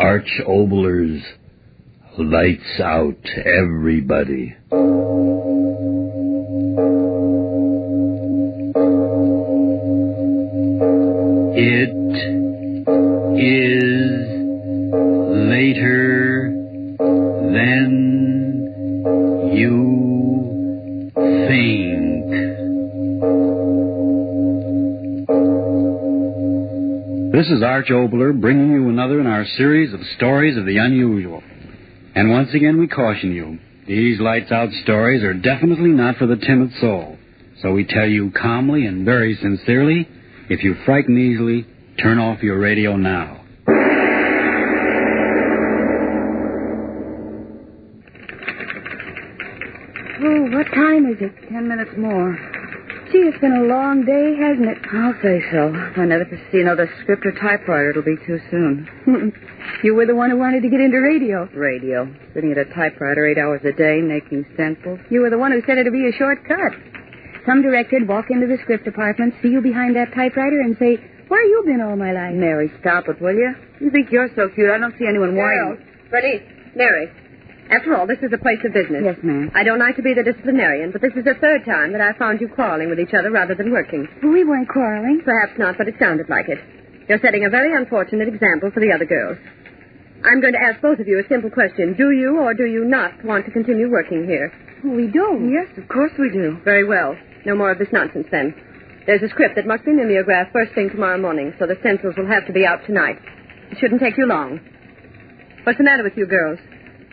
Arch Obler's Lights Out, Everybody. It is later than you think. This is Arch Obler bringing you another in our series of stories of the unusual. And once again we caution you, these lights out stories are definitely not for the timid soul. So we tell you calmly and very sincerely, if you frighten easily, turn off your radio now. Oh, what time is it? 10 minutes more. Gee, it's been a long day, hasn't it? I'll say so. If I never see another script or typewriter, it'll be too soon. You were the one who wanted to get into radio. Radio. Sitting at a typewriter 8 hours a day, making stencils. You were the one who said it'd be a shortcut. Some director'd walk into the script department, see you behind that typewriter, and say, "Where you been all my life?" Mary, stop it, will you? You think you're so cute, I don't see anyone whining. Bernice, Mary, after all, this is a place of business. Yes, ma'am. I don't like to be the disciplinarian, but this is the third time that I found you quarreling with each other rather than working. We weren't quarreling. Perhaps not, but it sounded like it. You're setting a very unfortunate example for the other girls. I'm going to ask both of you a simple question. Do you or do you not want to continue working here? We do. Yes, of course we do. Very well. No more of this nonsense, then. There's a script that must be mimeographed first thing tomorrow morning, so the stencils will have to be out tonight. It shouldn't take you long. What's the matter with you girls?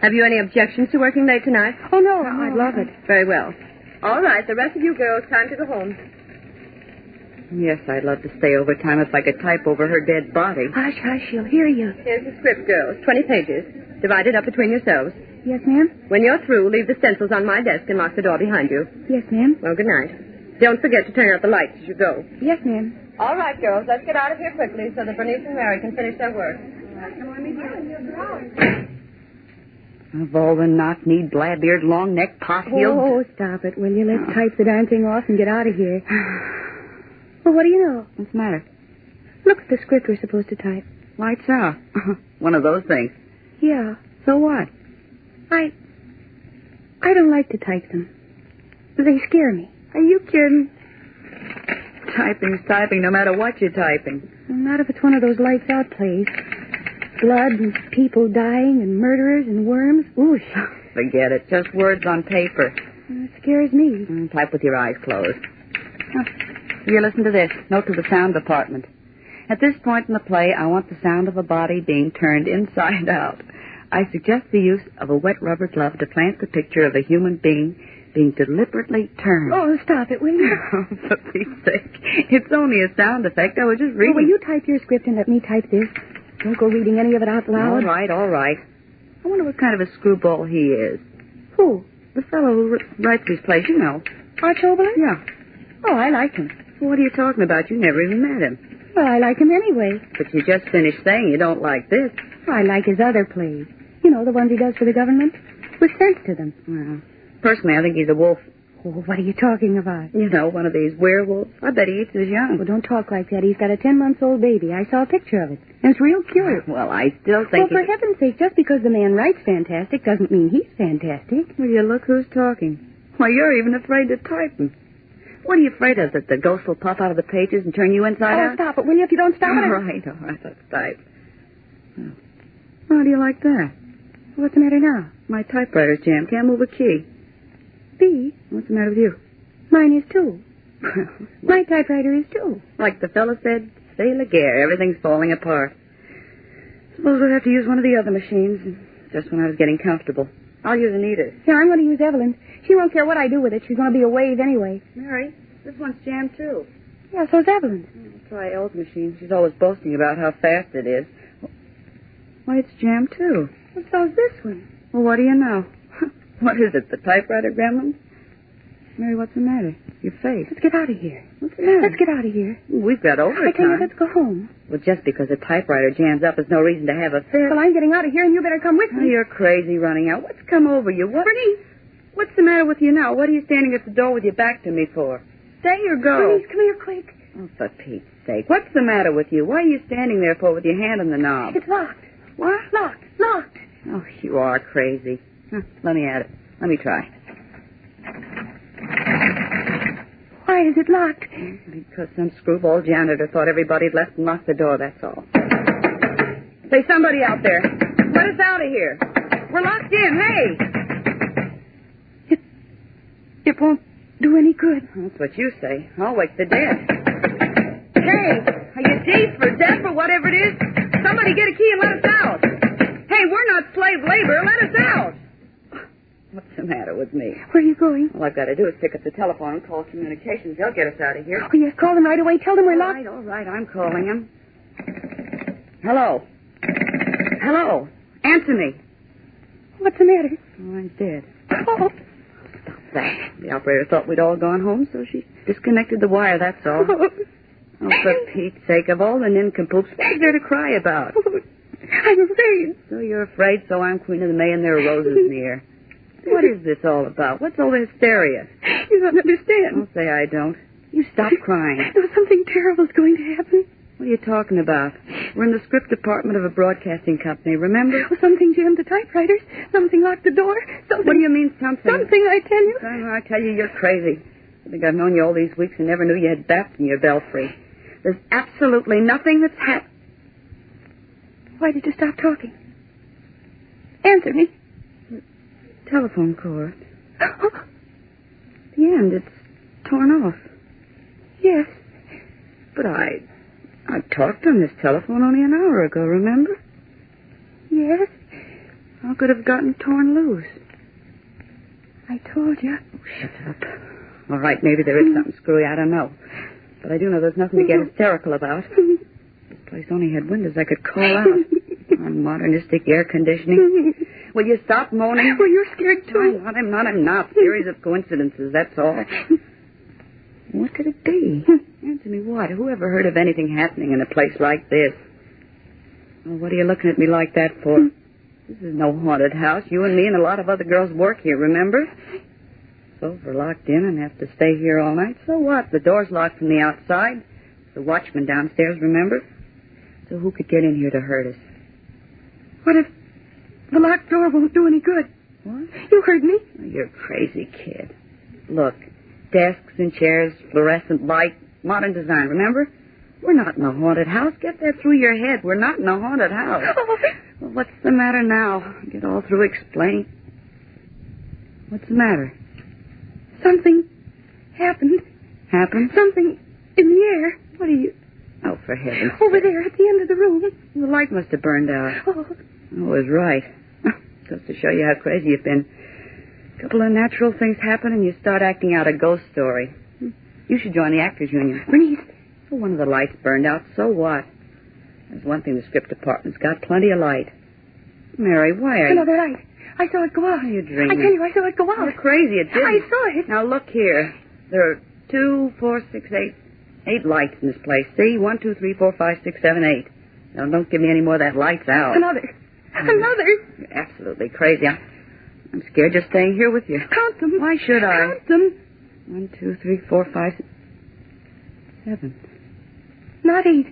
Have you any objections to working late tonight? Oh, no. I'd love it. Very well. All right, the rest of you girls, time to go home. Yes, I'd love to stay overtime if I could type over her dead body. Hush, hush, she'll hear you. Here's the script, girls. 20 pages. Divide it up between yourselves. Yes, ma'am? When you're through, leave the stencils on my desk and lock the door behind you. Yes, ma'am. Well, good night. Don't forget to turn out the lights as you go. Yes, ma'am. All right, girls, let's get out of here quickly so that Bernice and Mary can finish their work. Of all the knock-kneed, blab-eared, long-necked, pot-heeled... Oh, stop it, will you? Let's type the darn thing off and get out of here. Well, what do you know? What's the matter? Look at the script we're supposed to type. Lights out. One of those things. Yeah. So what? I don't like to type them. They scare me. Are you kidding? Typing's typing no matter what you're typing. Not if it's one of those lights out plays. Blood and people dying and murderers and worms. Ooh. Forget it. Just words on paper. It scares me. Type with your eyes closed. Here, listen to this. Note to the sound department. At this point in the play, I want the sound of a body being turned inside out. I suggest the use of a wet rubber glove to plant the picture of a human being being deliberately turned. Oh, stop it, will you? For Pete's sake. It's only a sound effect. I was just reading. Oh, will you type your script and let me type this? Don't go reading any of it out loud. All right. I wonder what kind of a screwball he is. Who? The fellow who writes these plays, you know. Arch Obler? Yeah. Oh, I like him. Well, what are you talking about? You never even met him. Well, I like him anyway. But you just finished saying you don't like this. I like his other plays. You know, the ones he does for the government. With sense to them. Well, personally, I think he's a wolf. Oh, what are you talking about? You know, one of these werewolves. I bet he eats his young. Well, don't talk like that. He's got a 10-month-old baby. I saw a picture of it. And it's real cute. Well, I still think Well, for heaven's sake, just because the man writes fantastic doesn't mean he's fantastic. Will you look who's talking? Why, you're even afraid to type him. What are you afraid of, that the ghost will pop out of the pages and turn you inside out? Oh, stop it, will you, if you don't stop it? All right, let's type. Oh. How do you like that? What's the matter now? My typewriter's jammed. Can't move a key. B? What's the matter with you? Mine is too. My typewriter is too. Like the fella said, c'est la guerre. Everything's falling apart. Suppose we'll have to use one of the other machines, just when I was getting comfortable. I'll use Anita's. Here, I'm going to use Evelyn's. She won't care what I do with it. She's going to be a wave anyway. Mary, this one's jammed too. Yeah, so's Evelyn's. I'll try Elle's machine. She's always boasting about how fast it is. Why, it's jammed too. Well, so's this one. Well, what do you know? What is it, the typewriter gremlin? Mary, what's the matter? Your face. Let's get out of here. What's the matter? Let's get out of here. We've got overtime. I tell you, let's go home. Well, just because a typewriter jams up is no reason to have a fit. Well, I'm getting out of here, and you better come with Oh, me. you're crazy running out. What's come over you? What? Bernice! What's the matter with you now? What are you standing at the door with your back to me for? Stay or go? Bernice, come here quick. Oh, for Pete's sake. What's the matter with you? What are you standing there for with your hand on the knob? It's locked. What? Locked. Locked. Oh, you are crazy. Huh, let me at it. Let me try. Why is it locked? Because some screwball janitor thought everybody had left and locked the door, that's all. Say, somebody out there, let us out of here. We're locked in, hey! It won't do any good. That's what you say. I'll wake the dead. Hey, are you deaf or deaf or whatever it is? Somebody get a key and let us out. Hey, we're not slave labor. Let us out. What's the matter with me? Where are you going? All I've got to do is pick up the telephone and call communications. They'll get us out of here. Oh, yes, call them right away. Tell them we're locked. All right, I'm calling him. Hello. Hello. Answer me. What's the matter? Oh, I'm dead. Oh. Stop that. The operator thought we'd all gone home, so she disconnected the wire, that's all. Oh, for Pete's sake, of all the nincompoops, what's there to cry about? I'm afraid. So you're afraid, so I'm Queen of the May and there are roses in the air. What is this all about? What's all the hysteria? You don't understand. Don't say I don't. You stop crying. No, something terrible's going to happen. What are you talking about? We're in the script department of a broadcasting company, remember? Oh, something jammed the typewriters. Something locked the door. Something... What do you mean, something? Something, I tell you. I tell you, you're crazy. I think I've known you all these weeks and never knew you had bats in your belfry. There's absolutely nothing that's happened. Why did you stop talking? Answer me. Telephone cord. The end, it's torn off. Yes. But I talked on this telephone only an hour ago, remember? Yes. How could it have gotten torn loose? I told you. Oh, shut up. All right, maybe there is something screwy, I don't know. But I do know there's nothing to get hysterical about. This place only had windows I could call out. On modernistic air conditioning. Will you stop moaning? Well, you're scared, too. I'm not. Series of coincidences, that's all. What could it be? Answer me what? Who ever heard of anything happening in a place like this? Well, what are you looking at me like that for? This is no haunted house. You and me and a lot of other girls work here, remember? So if we're locked in and have to stay here all night, so what? The door's locked from the outside. The watchman downstairs, remember? So who could get in here to hurt us? What if the locked door won't do any good? What? You heard me. Oh, you're a crazy kid. Look, desks and chairs, fluorescent light, modern design, remember? We're not in a haunted house. Get that through your head. We're not in a haunted house. Oh. Well, what's the matter now? Get all through explaining. What's the matter? Something happened. Happened? Something in the air. What are you... Oh, for heaven's sake. Over there at the end of the room. The light must have burned out. Oh. I was right. Just to show you how crazy you've been. A couple of natural things happen and you start acting out a ghost story. You should join the Actors Union. Bernice. Well, one of the lights burned out, so what? There's one thing the script department's got, plenty of light. Mary, why are you... Another light. I saw it go out. You're dreaming. I tell you, I saw it go out. You're crazy, it didn't. I saw it. Now, look here. There are 2, 4, 6, 8 lights in this place. See? 1, 2, 3, 4, 5, 6, 7, 8. Now, don't give me any more of that lights out. Another. You're absolutely crazy. I'm scared just staying here with you. Count them. Why should I? Count them. 1, 2, 3, 4, 5, 6, 7. Not 8.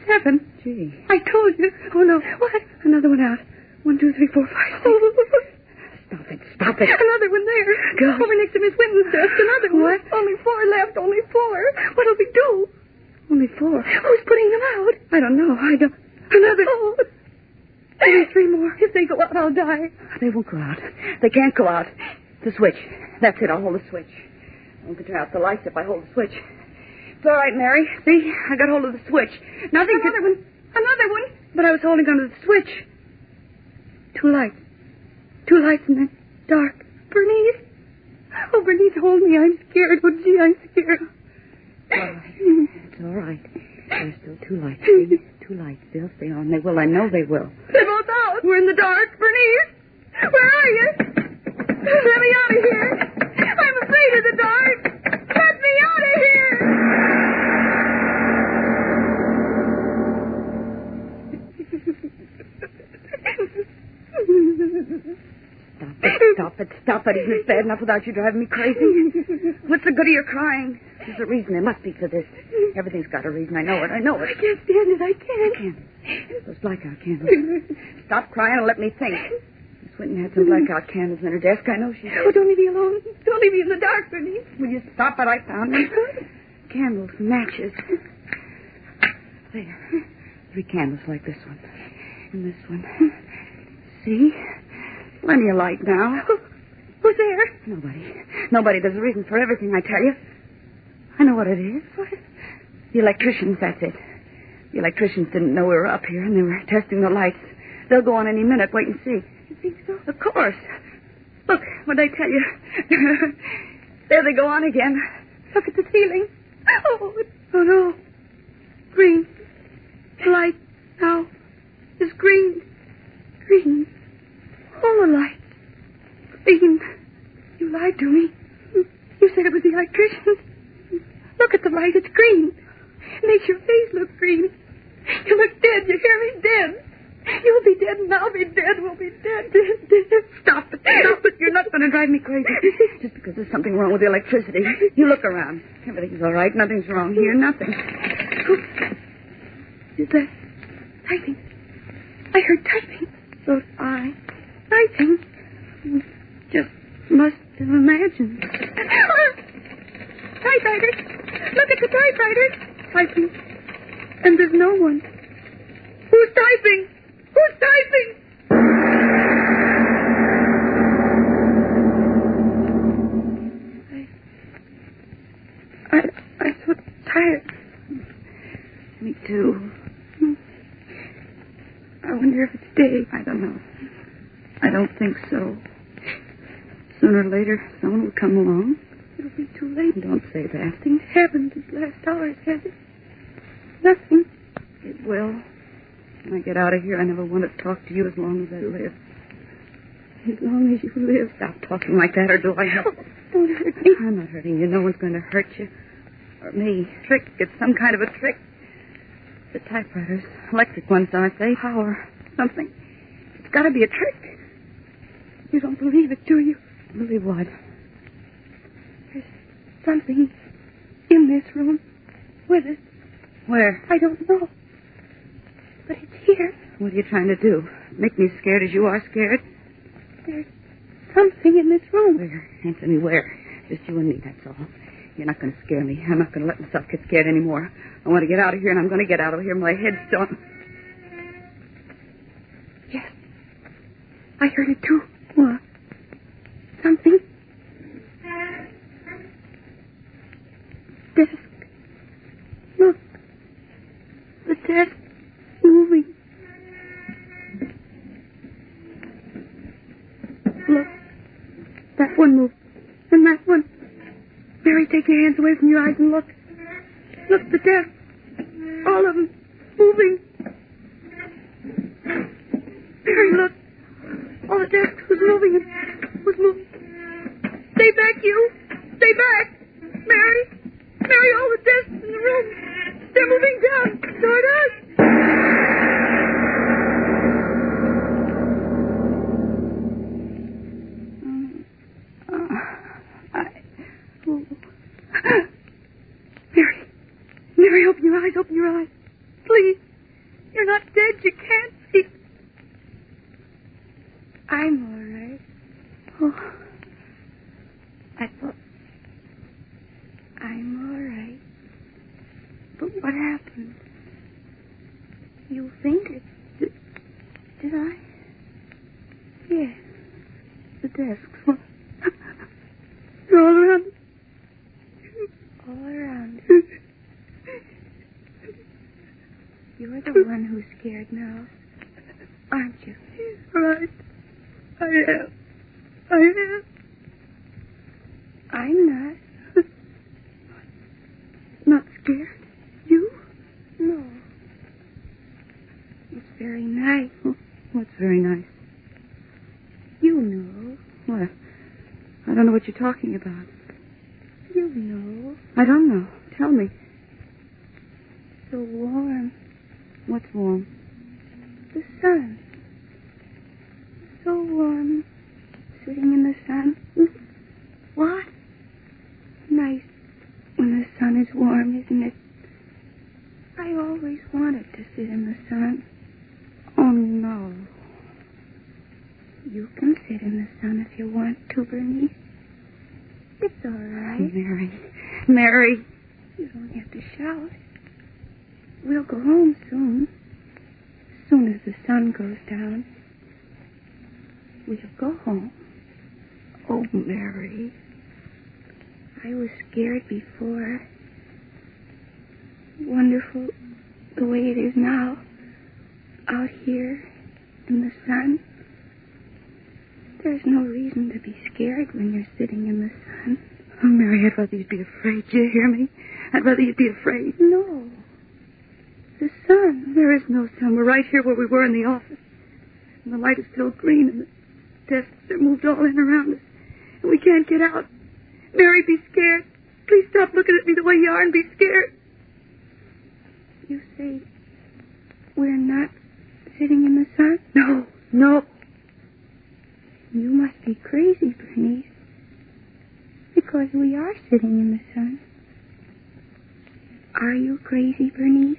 7. Gee. I told you. Oh, no. What? Another one out. 1, 2, 3, 4, 5, 6. Stop it. Another one there. Gosh. Over next to Miss Winton's desk. Another one. What? Only 4 left. Only 4. What'll we do? Only 4. Who's putting them out? I don't know. Another. Oh. Only 3 more. If they go out, I'll die. They won't go out. They can't go out. The switch. That's it. I'll hold the switch. I can turn out the lights if I hold the switch. It's all right, Mary. See? I got hold of the switch. Nothing Another one. Another one. But I was holding onto the switch. 2 lights. 2 lights in the dark. Bernice. Oh, Bernice, hold me. I'm scared. Oh, gee, I'm scared. It's all right. There's still 2 lights. See? 2 lights. They'll stay on. They will. I know they will. They're both out. We're in the dark. Bernice. Where are you? Let me out of here. I'm afraid of the dark. Let me out of here. Stop it. Isn't it bad enough without you driving me crazy? What's the good of your crying? There's a reason. There must be for this. Everything's got a reason. I know it. I can't stand it. I can't. Those blackout candles. Stop crying and let me think. Miss Winton had some blackout candles in her desk. I know she did. Oh, don't leave me alone. Don't leave me in the dark, Bernice. Will you stop it? I found them. Candles, matches. There. 3 candles like this one. And this one. See? Plenty of light now. Who's there? Nobody. There's a reason for everything, I tell you. I know what it is. What? The electricians, that's it. The electricians didn't know we were up here, and they were testing the lights. They'll go on any minute. Wait and see. You think so? Of course. Look, what'd I tell you? There they go on again. Look at the ceiling. Oh, no. Green. The light now is green. Green. All the light. Green. You lied to me. You said it was the electrician. Look at the light. It's green. It makes your face look green. You look dead. You hear me? Dead. You'll be dead and I'll be dead. We'll be dead. Stop it. You're not going to drive me crazy. Just because there's something wrong with the electricity. You look around. Everything's all right. Nothing's wrong here. Nothing. Is that typing? I heard typing. So did I. Typing? Just must have imagined. Typewriters. Look at the typewriters. Typing. And there's no one. Who's typing? Who's typing? I'm so tired. Me too. I wonder if it's day. I don't know. I don't think so. Sooner or later, someone will come along. It'll be too late. Don't say that. Nothing's happened these last hours, has it? Nothing. It will. When I get out of here, I never want to talk to you as long as I live. As long as you live. Stop talking like that, or do I have... Don't hurt me. I'm not hurting you. No one's going to hurt you. Or me. Trick. It's some kind of a trick. The typewriters. Electric ones, aren't they? Power. Something. It's got to be a trick. You don't believe it, do you? Believe what? There's something in this room with us. Where? I don't know. But it's here. What are you trying to do? Make me scared as you are scared? There's something in this room. Where? Answer me where? Just you and me, that's all. You're not going to scare me. I'm not going to let myself get scared anymore. I want to get out of here, and I'm going to get out of here. My head's still... Yes. I heard it, too. What? Something. Desk. Look. The desk moving. Look. That one moved. And that one. Mary, take your hands away from your eyes and look. Look, the desk. All of them. Moving. Mary, look. All the desk was moving. Was moving. Stay back, you. Stay back. Mary. Mary, all the desks in the room. They're moving down toward us. Mary, open your eyes, open your eyes. Please. You're not dead. You can't see. I'm all right. Oh. I thought... I'm all right. But what happened? You fainted. Did I? Yes. The desks. They're all around. All around. You're the one who's scared now, aren't you? Right. I am. I'm not. Not scared? You? No. It's very nice. What's very nice? You know. What? I don't know what you're talking about. You know. I don't know. Tell me. So warm. What's warm? The sun. So warm. Sitting in the sun. What? Nice when the sun is warm, isn't it? You can sit in the sun if you want to, Bernice. It's all right. Mary. You don't have to shout. We'll go home soon. As soon as the sun goes down. We'll go home. Oh, Mary. I was scared before. Wonderful the way it is now. Out here in the sun. There's no reason to be scared when you're sitting in the sun. Oh, Mary, I'd rather you'd be afraid. Do you hear me? I'd rather you'd be afraid. No. The sun. There is no sun. We're right here where we were in the office. And the light is still green, and the desks are moved all in around us. And we can't get out. Mary, be scared. Please stop looking at me the way you are and be scared. You say we're not sitting in the sun? No. You must be crazy, Bernice. Because we are sitting in the sun. Are you crazy, Bernice?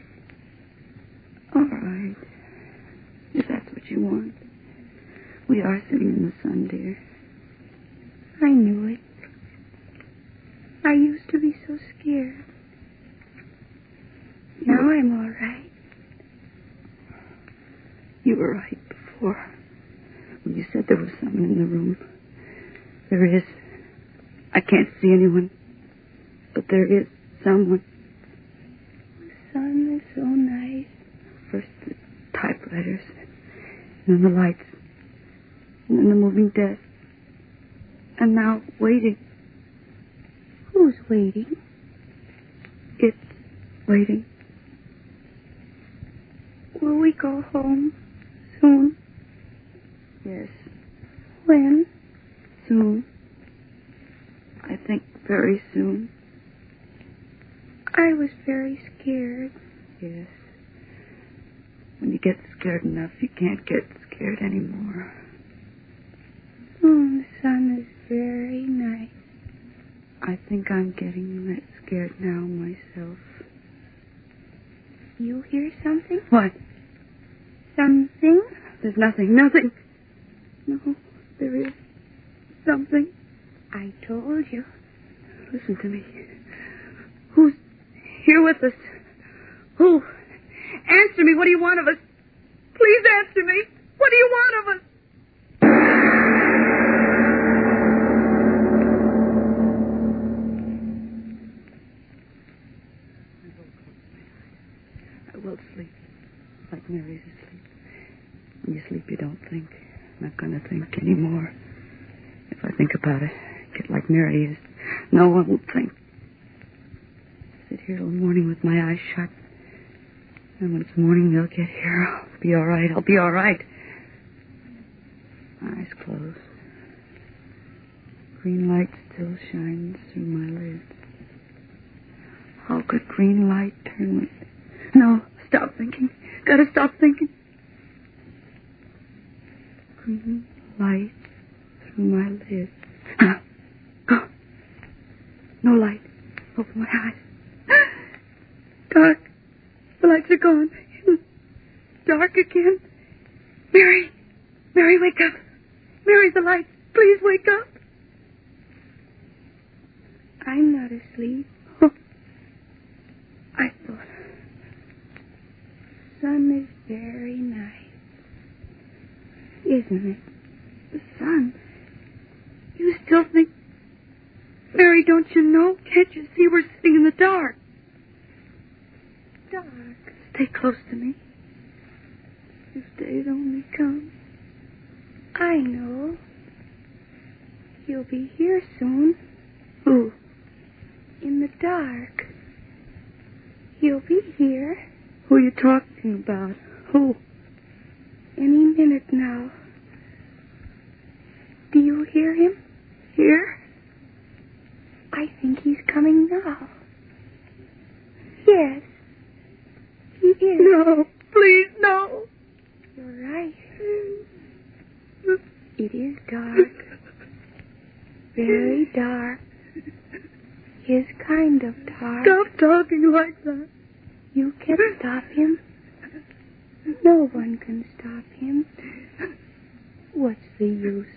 All right. If that's what you want. We are sitting in the sun, dear. I knew it. I used to be so scared. Now I'm all right. You were right before. When you said there was someone in the room. There is. I can't see anyone. But there is someone. The sun is so nice. First the typewriters. And then the lights. And then the moving desk. And now waiting. Who's waiting? It's waiting. Will we go home soon? Yes. When? Soon. I think very soon. I was very scared. Yes. When you get scared enough, you can't get scared anymore. The sun is very nice. I think I'm getting that scared now myself. You hear something? What? Something? There's nothing. No, there is something. I told you. Listen to me. Who's here with us? Who? Answer me. What do you want of us? Please answer me. What do you want of us? I will sleep. Like Mary's asleep. When you sleep, you don't think. I'm not going to think anymore. If I think about it, get like Mary is. No one will think. Sit here till morning with my eyes shut. And when it's morning, they'll get here. I'll be all right. I'll be all right. Eyes closed. Green light still shines through my lids. How could green light turn me? No, stop thinking. Gotta stop thinking. Green light through my lids. Oh. No light. Open my eyes. Dark. The lights are gone. Dark again. Mary, wake up. Mary, the lights. Please wake up. I'm not asleep. Oh. I thought. Sun is very nice. Isn't it? The sun. You still think... Mary, don't you know? Can't you see we're sitting in the dark? Dark. Stay close to me. If days only come. I know. He'll be here soon. Who? In the dark. He'll be here. Who are you talking about? Who? Any minute now. Do you hear him? Here? I think he's coming now. Yes. He is. No. Please, no. You're right. It is dark. Very dark. His kind of dark. Stop talking like that. You can't stop him. No one can stop him. What's the use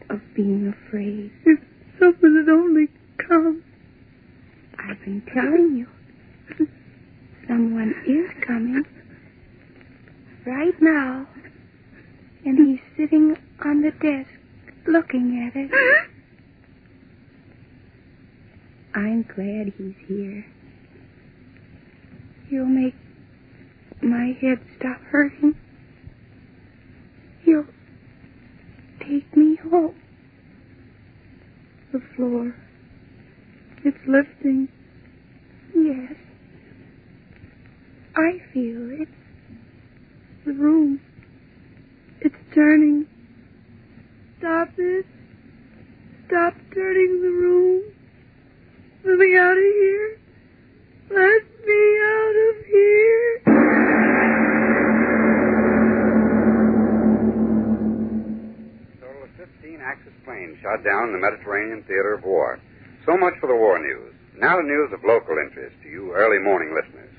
of being afraid? If someone had only come. I've been telling you. Someone is coming. Right now. And he's sitting on the desk, looking at it. I'm glad he's here. He'll make my head stop hurting. He'll take me home. The floor. It's lifting. Yes. I feel it. The room. It's turning. Stop it. Stop turning the room. Let me out of here. Let me out of here. A total of 15 Axis planes shot down in the Mediterranean theater of war. So much for the war news. Now the news of local interest to you early morning listeners.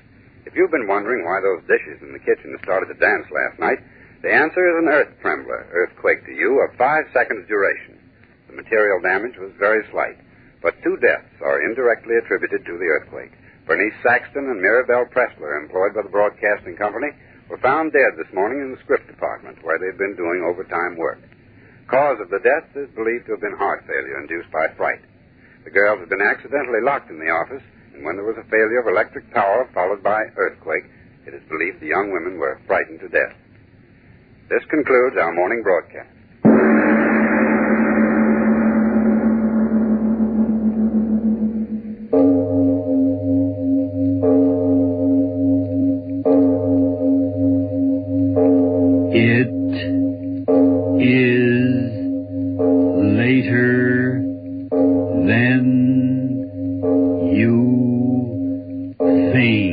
If you've been wondering why those dishes in the kitchen started to dance last night, the answer is an earth trembler, earthquake to you, of 5 seconds duration. The material damage was very slight, but 2 deaths are indirectly attributed to the earthquake. Bernice Saxton and Mirabelle Pressler, employed by the Broadcasting Company, were found dead this morning in the script department, where they'd been doing overtime work. Cause of the death is believed to have been heart failure induced by fright. The girls had been accidentally locked in the office, and when there was a failure of electric power followed by earthquake, it is believed the young women were frightened to death. This concludes our morning broadcast. It is later than you think.